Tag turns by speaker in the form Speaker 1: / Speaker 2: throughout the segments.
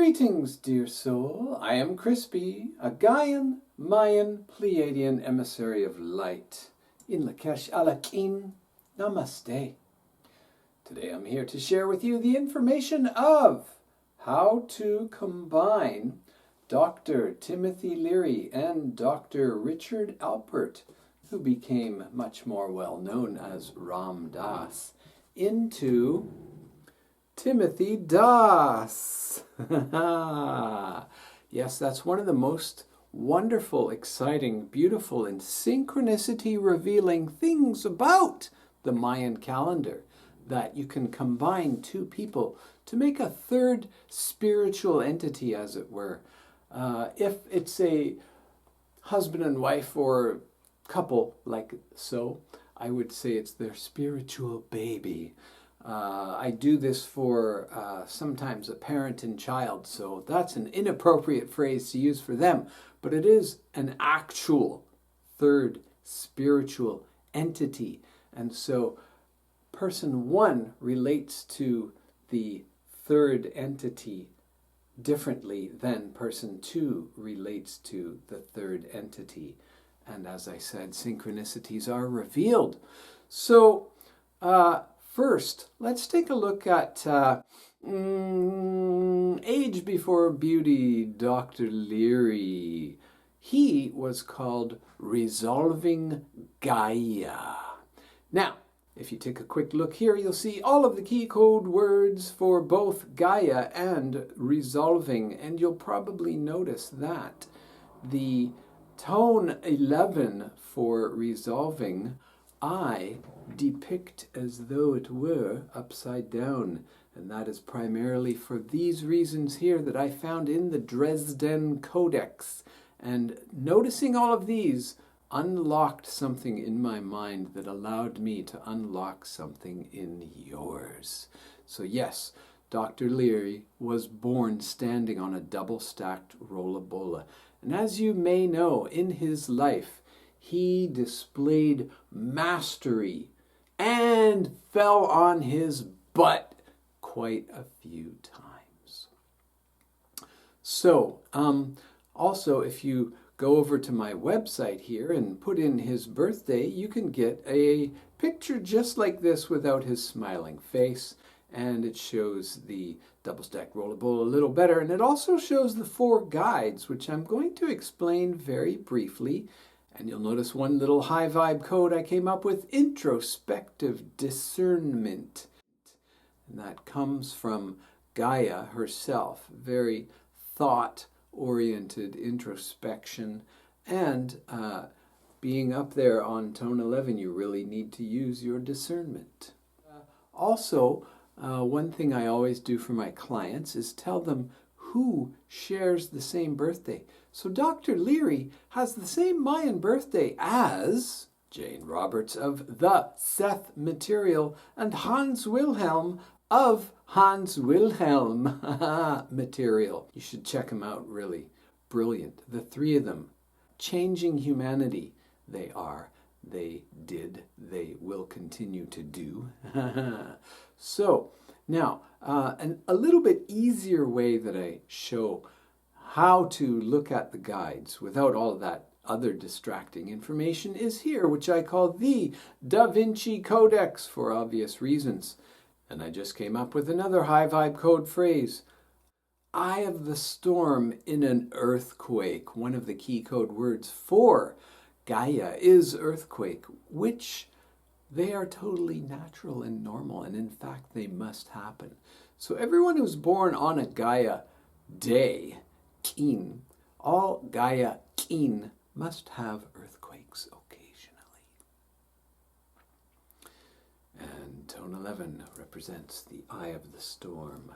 Speaker 1: Greetings, dear soul. I am Crispy, a Gaian, Mayan, Pleiadian emissary of light. Een Lak'esh alakin. Namaste. Today I'm here to share with you the information of how to combine Dr. Timothy Leary and Dr. Richard Alpert, who became much more well known as Ram Dass, into Timothy Das. Yes, that's one of the most wonderful, exciting, beautiful, and synchronicity revealing things about the Mayan calendar, that you can combine two people to make a third spiritual entity, as it were. If it's a husband and wife or couple like so, I would say it's their spiritual baby. I do this for sometimes a parent and child, so that's an inappropriate phrase to use for them, but it is an actual third spiritual entity. And so person one relates to the third entity differently than person two relates to the third entity. And as I said, synchronicities are revealed. So, first, let's take a look at Age Before Beauty, Dr. Leary. He was called Resolving Gaia. Now, if you take a quick look here, you'll see all of the key code words for both Gaia and resolving, and you'll probably notice that the tone 11 for resolving I depict as though it were upside down, and that is primarily for these reasons here that I found in the Dresden Codex. And noticing all of these unlocked something in my mind that allowed me to unlock something in yours. So yes, Dr. Leary was born standing on a double-stacked rollabola. And as you may know, in his life, he displayed mastery and fell on his butt quite a few times. So, also, if you go over to my website here and put in his birthday, you can get a picture just like this without his smiling face. And it shows the double-stacked rollabola a little better. And it also shows the 4 guides, which I'm going to explain very briefly. And you'll notice one little high vibe code I came up with, introspective discernment. And that comes from Gaia herself, very thought-oriented introspection. And being up there on tone 11, you really need to use your discernment. Also, one thing I always do for my clients is tell them who shares the same birthday. So Dr. Leary has the same Mayan birthday as Jane Roberts of the Seth material and Hans Wilhelm of Hans Wilhelm material. You should check them out, really brilliant. The 3 of them, changing humanity. They are, they did, they will continue to do. So, now, a little bit easier way that I show how to look at the guides without all of that other distracting information is here, which I call the Da Vinci Codex for obvious reasons. And I just came up with another high vibe code phrase. Eye of the storm in an earthquake. One of the key code words for Gaia is earthquake, which they are totally natural and normal, and in fact, they must happen. So everyone who's born on a Gaia day, Kin, all Gaia Kin must have earthquakes occasionally. And tone 11 represents the eye of the storm.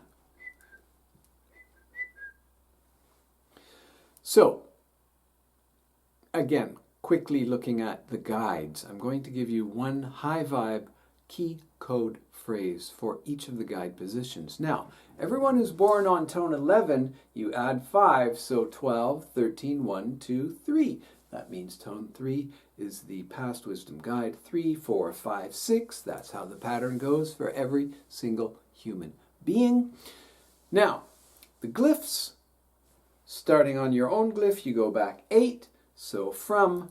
Speaker 1: So, again, quickly looking at the guides, I'm going to give you one high vibe key code phrase for each of the guide positions. Now, everyone who's born on tone 11, you add 5, so 12, 13, 1, 2, 3. That means tone 3 is the past wisdom guide. 3, 4, 5, 6. That's how the pattern goes for every single human being. Now, the glyphs. Starting on your own glyph, you go back 8. So from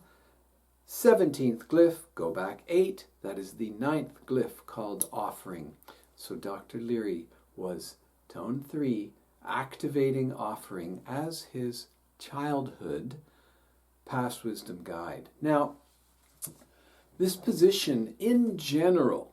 Speaker 1: 17th glyph, go back 8. That is the 9th glyph called offering. So Dr. Leary was tone 3, activating offering as his childhood past wisdom guide. Now, this position in general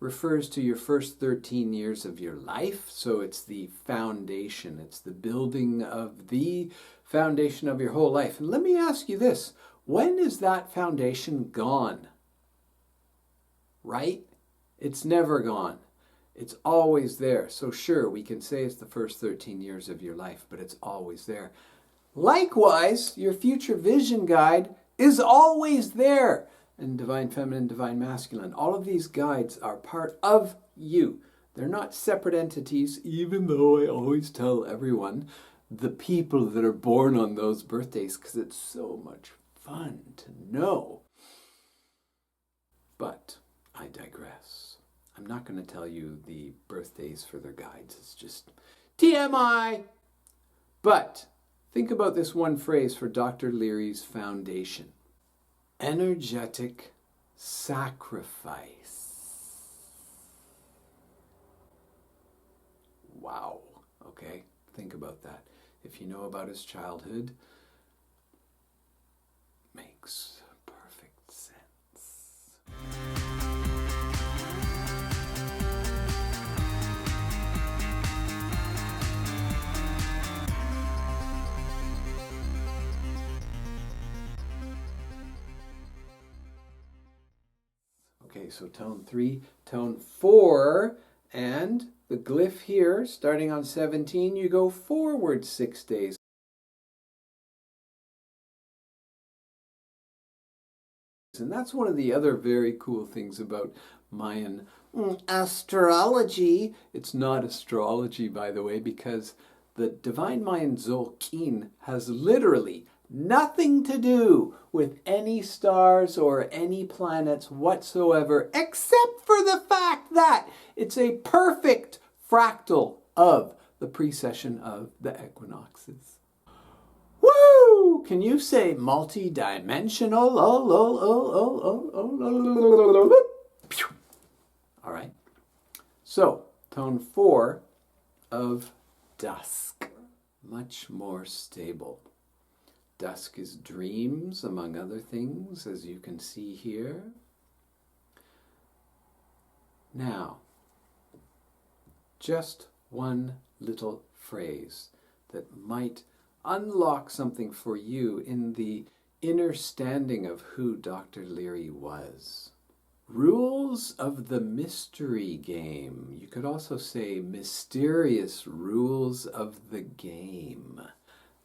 Speaker 1: refers to your first 13 years of your life. So it's the foundation. It's the building of the foundation of your whole life. And let me ask you this. When is that foundation gone? Right? It's never gone. It's always there. So sure, we can say it's the first 13 years of your life, but it's always there. Likewise, your future vision guide is always there. And Divine Feminine, Divine Masculine, all of these guides are part of you. They're not separate entities, even though I always tell everyone the people that are born on those birthdays, because it's so much fun to know. But I digress. I'm not going to tell you the birthdays for their guides. It's just TMI. But think about this one phrase for Dr. Leary's foundation. Energetic sacrifice. Wow. Okay, think about that. If you know about his childhood, makes perfect sense. Okay, so tone 3, tone 4, and the glyph here, starting on 17, you go forward 6 days. And that's one of the other very cool things about Mayan astrology. It's not astrology, by the way, because the Divine Mayan Tzolk'in has literally nothing to do with any stars or any planets whatsoever, except for the fact that it's a perfect fractal of the precession of the equinoxes. Woo! Can you say multi-dimensional? All right. So, tone 4 of dusk. Much more stable. Dusk is dreams, among other things, as you can see here. Now, just one little phrase that might unlock something for you in the inner standing of who Dr. Leary was. Rules of the mystery game. You could also say mysterious rules of the game.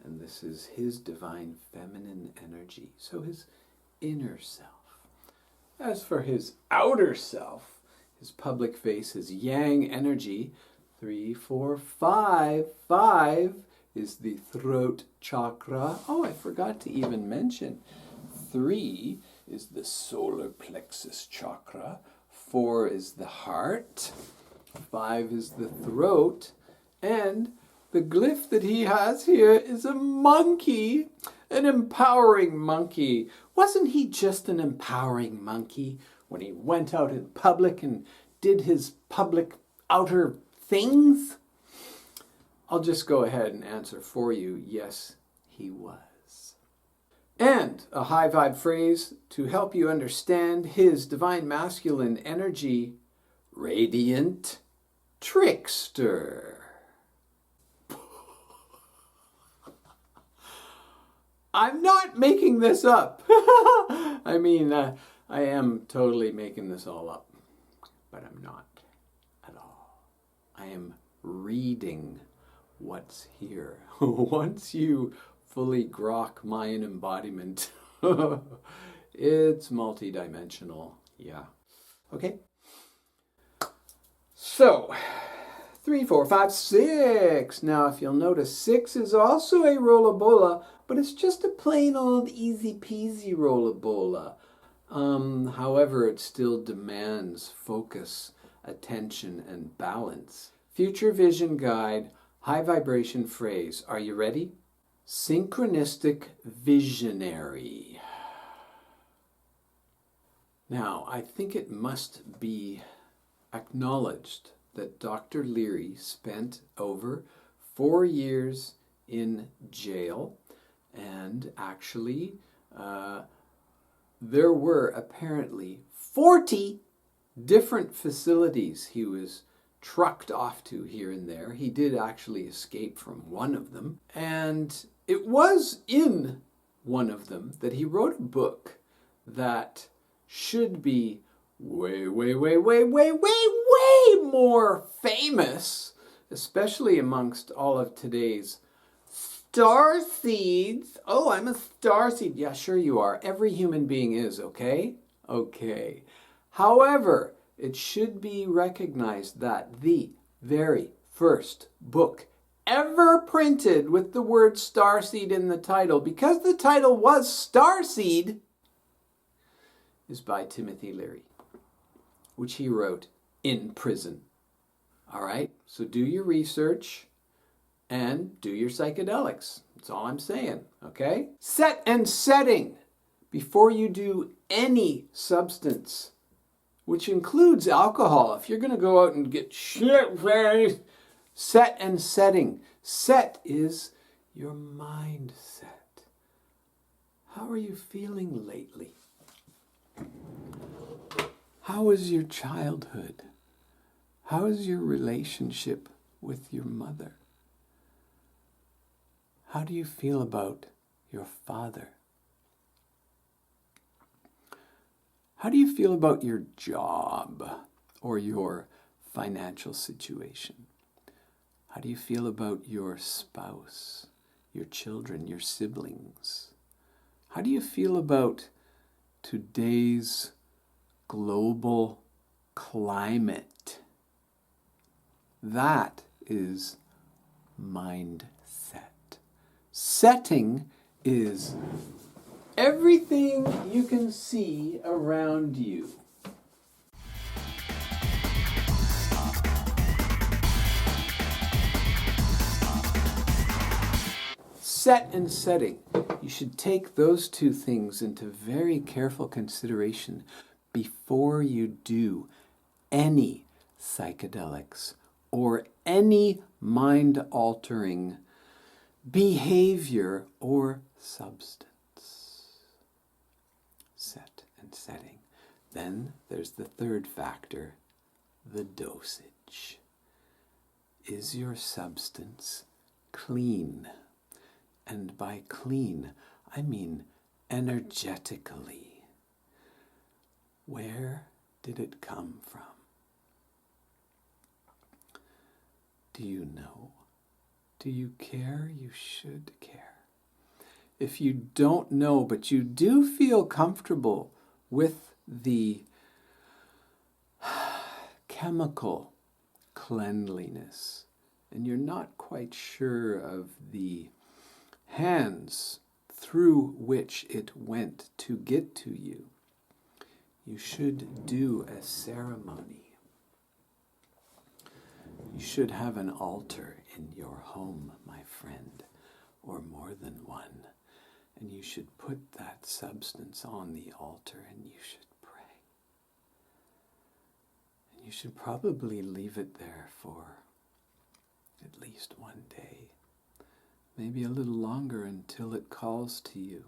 Speaker 1: And this is his divine feminine energy, so his inner self. As for his outer self, his public face, his yang energy, 3, 4, 5. 5 is the throat chakra. Oh, I forgot to even mention. 3 is the solar plexus chakra. 4 is the heart. 5 is the throat. And the glyph that he has here is a monkey, an empowering monkey. Wasn't he just an empowering monkey when he went out in public and did his public outer things? I'll just go ahead and answer for you. Yes, he was. And a high vibe phrase to help you understand his divine masculine energy, radiant trickster. I'm not making this up. I mean, I am totally making this all up, but I'm not at all. I am reading what's here. Once you fully GROK Mayan Embodiment, it's multidimensional. Yeah. Okay. So, 3, 4, 5, 6. Now, if you'll notice, 6 is also a rollabola, but it's just a plain old easy peasy rollabola. However, it still demands focus, attention, and balance. Future Vision Guide, high vibration phrase. Are you ready? Synchronistic visionary. Now, I think it must be acknowledged that Dr. Leary spent over 4 years in jail, and actually there were apparently 40 different facilities he was trucked off to here and there. He did actually escape from one of them, and it was in one of them that he wrote a book that should be way more famous, especially amongst all of today's star seeds. Oh, I'm a star seed. Yeah, sure you are. Every human being is, okay? Okay. However, it should be recognized that the very first book ever printed with the word starseed in the title, because the title was Starseed, is by Timothy Leary, which he wrote in prison. All right, so do your research and do your psychedelics. That's all I'm saying, okay? Set and setting before you do any substance, which includes alcohol. If you're going to go out and get shit-faced, set and setting. Set is your mindset. How are you feeling lately? How was your childhood? How is your relationship with your mother? How do you feel about your father? How do you feel about your job or your financial situation? How do you feel about your spouse, your children, your siblings? How do you feel about today's global climate? That is mindset. Setting is everything you can see around you. Set and setting. You should take those two things into very careful consideration before you do any psychedelics or any mind-altering behavior or substance. Set and setting. Then there's the third factor, the dosage. Is your substance clean? And by clean, I mean energetically. Where did it come from? Do you know? Do you care? You should care. If you don't know, but you do feel comfortable with the chemical cleanliness, and you're not quite sure of the hands through which it went to get to you, you should do a ceremony. You should have an altar in your home, my friend, or more than one, and you should put that substance on the altar and you should pray. And you should probably leave it there for at least one day. Maybe a little longer until it calls to you.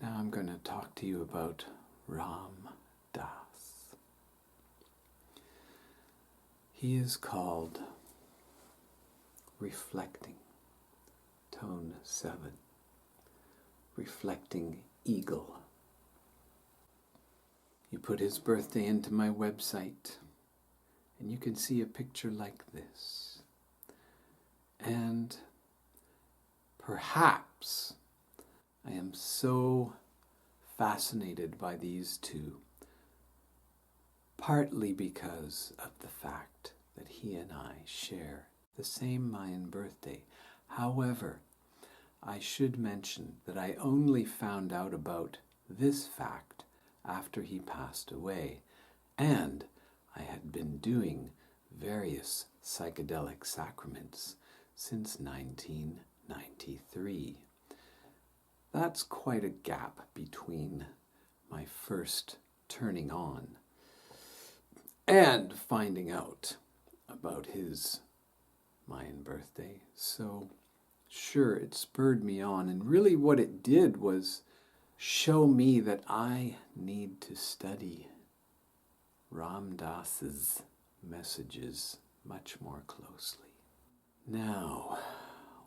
Speaker 1: Now I'm going to talk to you about Ram Dass. He is called Reflecting, Tone 7, Reflecting Eagle. You put his birthday into my website, and you can see a picture like this. And perhaps I am so fascinated by these two, partly because of the fact that he and I share the same Mayan birthday. However, I should mention that I only found out about this fact after he passed away, and I had been doing various psychedelic sacraments since 1993. That's quite a gap between my first turning on and finding out about his Mayan birthday. So sure, it spurred me on, and really what it did was show me that I need to study Ram Dass's messages much more closely. Now,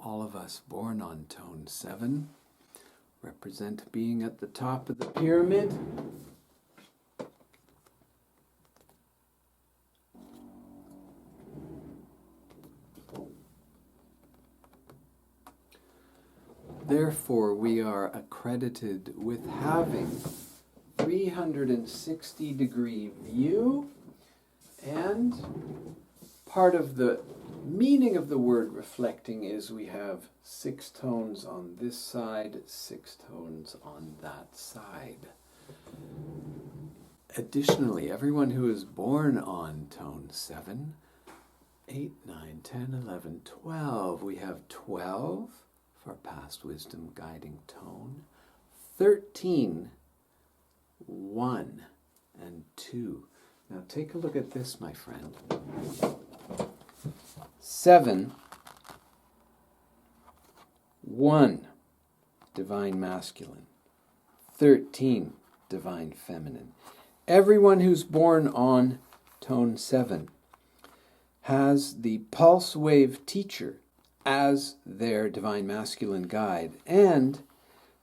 Speaker 1: all of us born on tone 7 represent being at the top of the pyramid. Therefore, we are accredited with having 360-degree view, and part of the meaning of the word reflecting is we have 6 tones on this side, 6 tones on that side. Additionally, everyone who is born on tone 7, 8, 9, 10, 11, 12, we have 12 for past wisdom guiding tone, 13, 1, and 2. Now take a look at this, my friend. 7, 1, divine masculine. 13, divine feminine. Everyone who's born on tone 7 has the pulse wave teacher as their divine masculine guide, and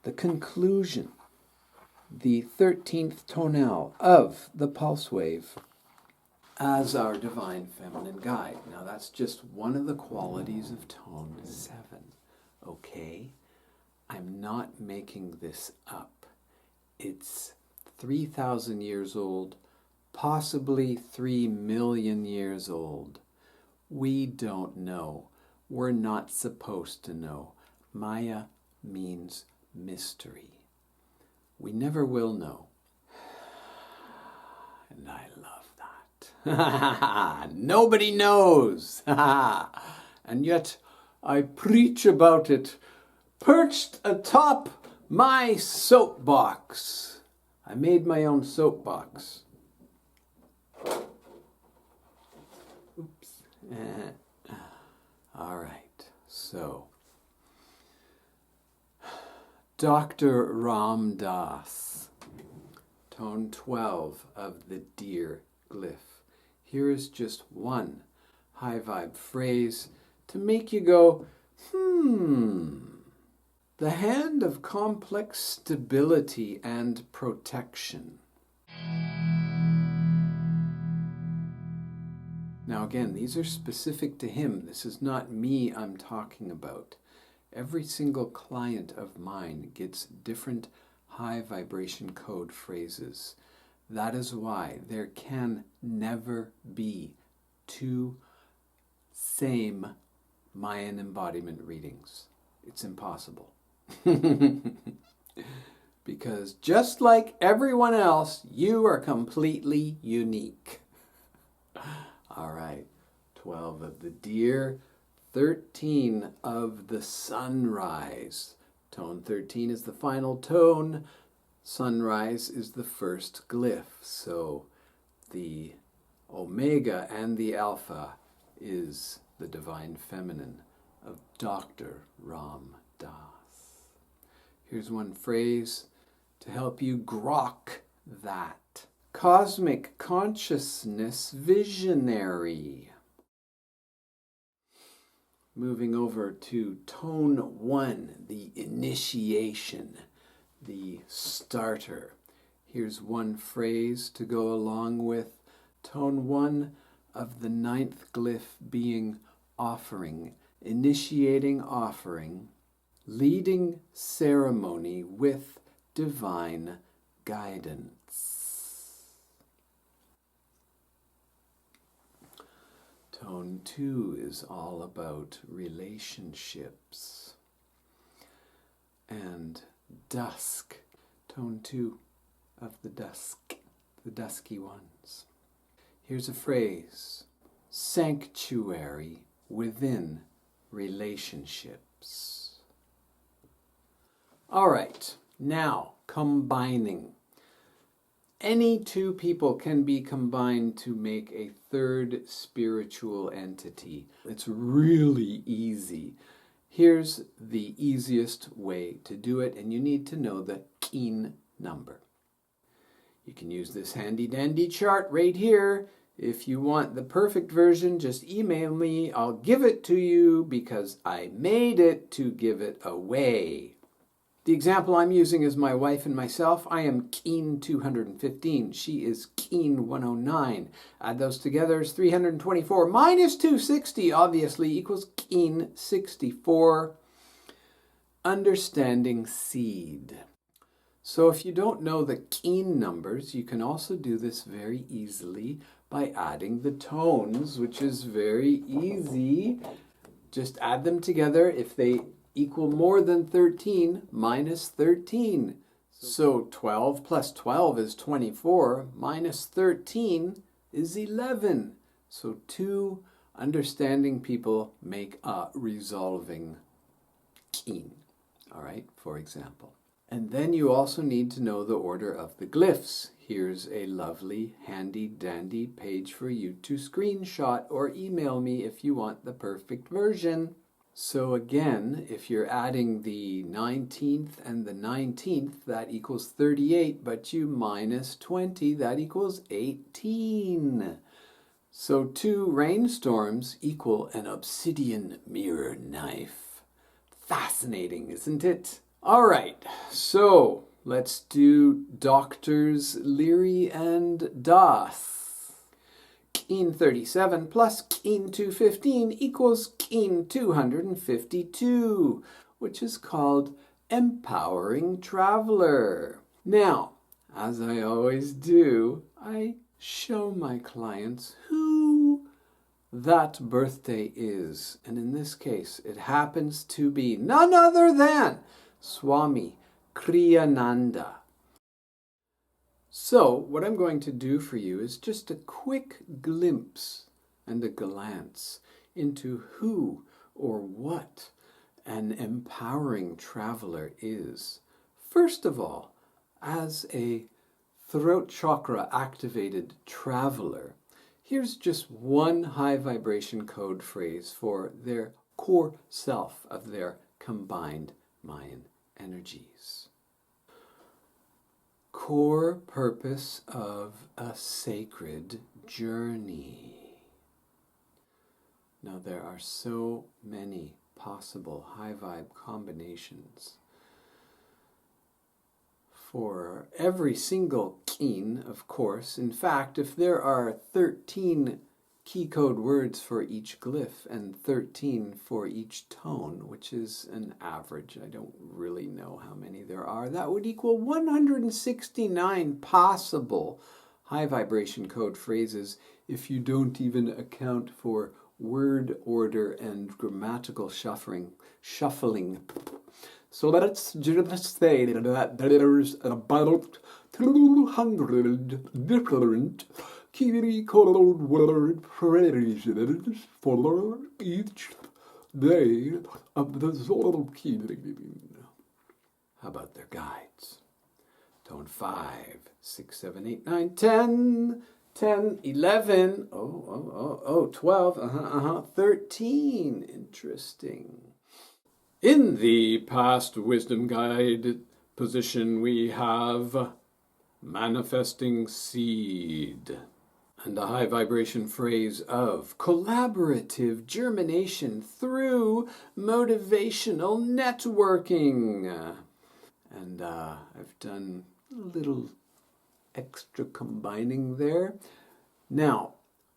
Speaker 1: the conclusion, the 13th tonal of the pulse wave, as our divine feminine guide. Now that's just one of the qualities of tone 7, okay? I'm not making this up. It's 3,000 years old, possibly 3 million years old. We don't know. We're not supposed to know. Maya means mystery. We never will know. And I love that. Nobody knows. And yet I preach about it perched atop my soapbox. I made my own soapbox. Oops. All right, so Dr. Ram Dass, tone 12 of the deer glyph. Here is just one high vibe phrase to make you go, The hand of complex stability and protection. Now again, these are specific to him. This is not me I'm talking about. Every single client of mine gets different high vibration code phrases. That is why there can never be 2 same Mayan embodiment readings. It's impossible. Because just like everyone else, you are completely unique. All right, 12 of the deer, 13 of the sunrise. Tone 13 is the final tone. Sunrise is the first glyph. So the omega and the alpha is the divine feminine of Dr. Ram Dass. Here's one phrase to help you GROK that. Cosmic consciousness visionary. Moving over to tone 1, the initiation, the starter. Here's one phrase to go along with tone 1 of the 9th glyph being offering, initiating offering, leading ceremony with divine guidance. Tone 2 is all about relationships. And dusk, tone 2 of the dusk, the dusky ones. Here's a phrase: sanctuary within relationships. All right, now combining. Any two people can be combined to make a third spiritual entity. It's really easy. Here's the easiest way to do it, and you need to know the K'in number. You can use this handy dandy chart right here. If you want the perfect version, just email me. I'll give it to you because I made it to give it away. The example I'm using is my wife and myself. I am K'in 215. She is K'in 109. Add those together is 324 minus 260, obviously, equals K'in 64. Understanding seed. So if you don't know the K'in numbers, you can also do this very easily by adding the tones, which is very easy. Just add them together. If they equal more than 13, minus 13. So 12 plus 12 is 24, minus 13 is 11. So two understanding people make a resolving K'in, all right, for example. And then you also need to know the order of the glyphs. Here's a lovely, handy-dandy page for you to screenshot or email me if you want the perfect version. So again, if you're adding the 19th and the 19th, that equals 38, but you minus 20, that equals 18. So two rainstorms equal an obsidian mirror knife. Fascinating, isn't it? All right, so let's do Doctors Leary and Das. K'in 37 plus K'in 215 equals K'in 252, which is called Empowering Traveler. Now, as I always do, I show my clients who that birthday is. And in this case, it happens to be none other than Swami Kriyananda. So, what I'm going to do for you is just a quick glimpse and a glance into who or what an empowering traveler is. First of all, as a throat chakra activated traveler, here's just one high vibration code phrase for their core self of their combined Mayan energies. Core purpose of a sacred journey. Now there are so many possible high vibe combinations for every single K'in, of course. In fact, if there are 13 key code words for each glyph and 13 for each tone, which is an average, I don't really know how many there are, that would equal 169 possible high vibration code phrases if you don't even account for word order and grammatical shuffling. So let's just say that there's about 200 different key code word phrases for each day of the Zolkeen. How about their guides? Tone 5, 6, 7, 8, 9, 10, 10, 11, 12, 13. Interesting. In the past wisdom guide position, we have manifesting seed and a high vibration phrase of collaborative germination through motivational networking. And I've done a little extra combining there. Now,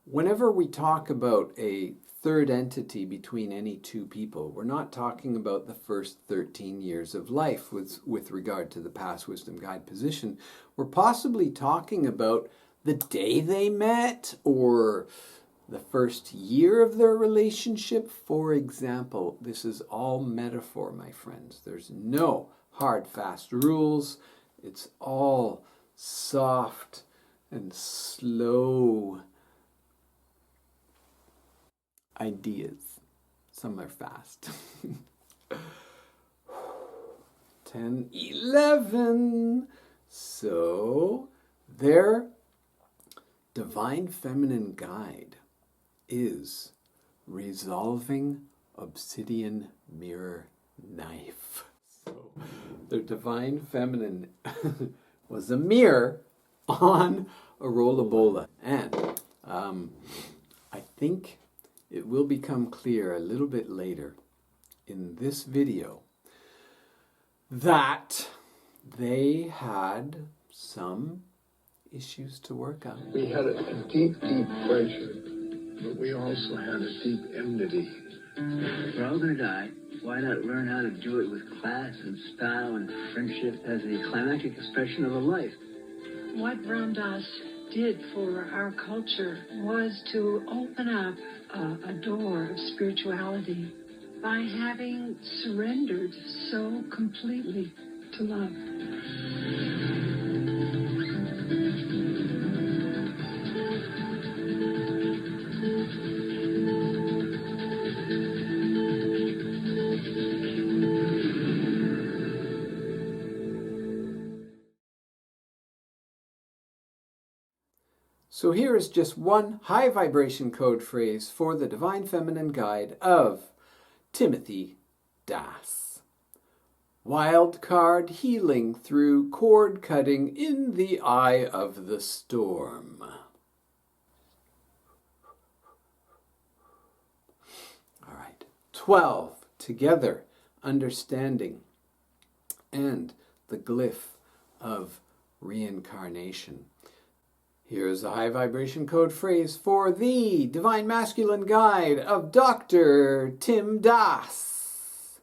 Speaker 1: Whenever we talk about a third entity between any two people, we're not talking about the first 13 years of life with regard to the past wisdom guide position. We're possibly talking about the day they met or the first year of their relationship. For example, this is all metaphor, my friends. There's no hard, fast rules. It's all soft and slow ideas. Some are fast. 10, 11. So their divine feminine guide is resolving obsidian mirror knife. So their divine feminine was a mirror on a rollabola. And I think it will become clear a little bit later in this video that they had some issues to work on.
Speaker 2: We had a deep, deep friendship, but we also had a deep enmity.
Speaker 3: We're all gonna die. Why not learn how to do it with class and style and friendship as a climactic expression of a life?
Speaker 4: What Ram Dass did for our culture was to open up a door of spirituality by having surrendered so completely to love.
Speaker 1: So here is just one high vibration code phrase for the Divine Feminine Guide of Timothy Das. Wild card healing through cord cutting in the eye of the storm. All right. 12. Together, understanding, and the glyph of reincarnation. Here's a high vibration code phrase for the Divine Masculine Guide of Dr. Tim Das.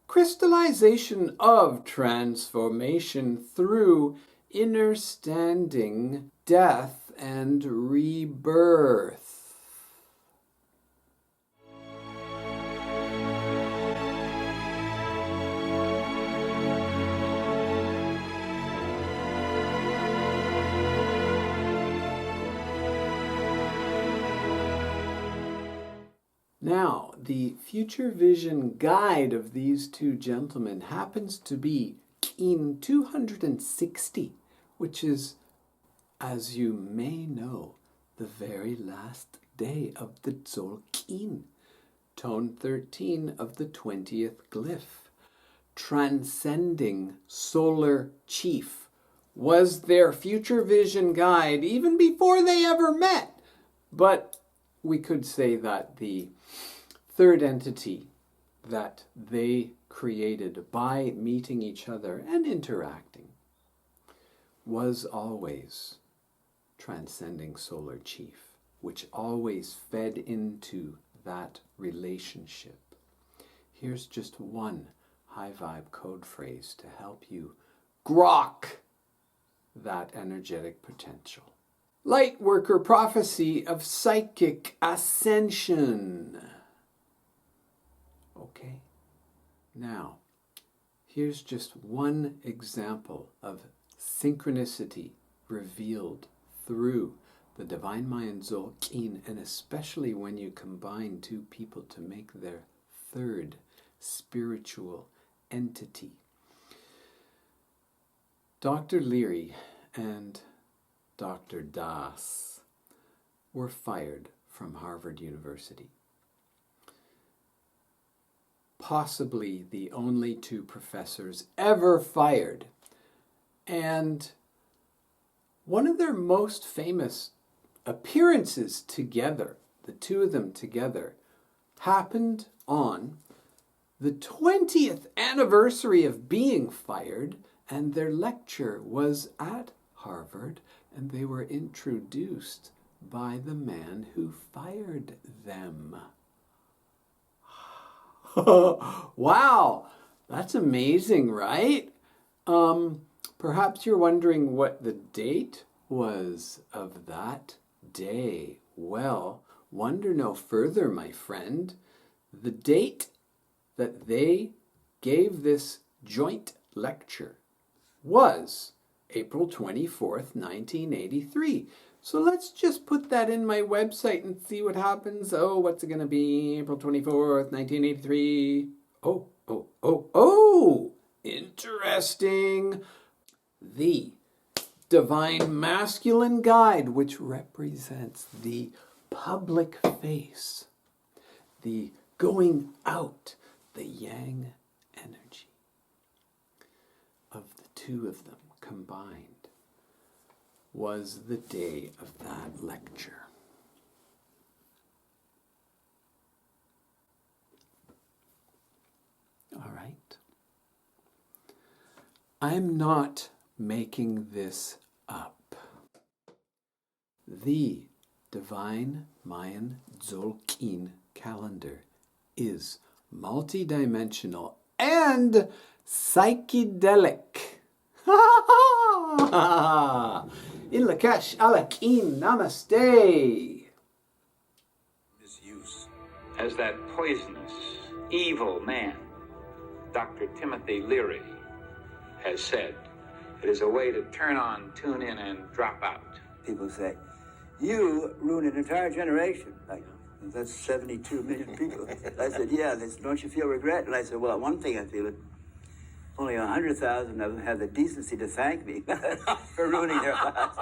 Speaker 1: Crystallization of transformation through inner standing, death, and rebirth. Now, the future vision guide of these two gentlemen happens to be Een 260, which is, as you may know, the very last day of the Tzolk'in, tone 13 of the 20th glyph. Transcending Solar Chief was their future vision guide even before they ever met. But we could say that the third entity that they created by meeting each other and interacting was always Transcending Solar Chief, which always fed into that relationship. Here's just one high vibe code phrase to help you GROK that energetic potential. Lightworker prophecy of psychic ascension. Okay, now here's just one example of synchronicity revealed through the Divine Mayan Tzolk'in, and especially when you combine two people to make their third spiritual entity. Dr. Leary and Dr. Das were fired from Harvard University. Possibly the only two professors ever fired. And one of their most famous appearances together, the two of them together, happened on the 20th anniversary of being fired, and their lecture was at Harvard, and they were introduced by the man who fired them. Wow, that's amazing, right? Perhaps you're wondering what the date was of that day. Well, wonder no further, my friend. The date that they gave this joint lecture was April 24th, 1983. So let's just put that in my website and see what happens. Oh, what's it going to be? April 24th, 1983. Oh, interesting. The Divine Masculine Guide, which represents the public face, the going out, the yang energy of the two of them combined, was the day of that lecture. All right. I'm not making this up. The Divine Mayan Tzolk'in calendar is multidimensional and psychedelic. Een Lak'esh, Alakin, Namaste.
Speaker 5: Misuse as that poisonous, evil man, Dr. Timothy Leary, has said. It is a way to turn on, tune in, and drop out.
Speaker 6: People say, you ruined an entire generation. Like, that's 72 million people. I said, yeah. They said, don't you feel regret? And I said, well, one thing I feel it. Only 100,000 of them have the decency to thank me for ruining their lives.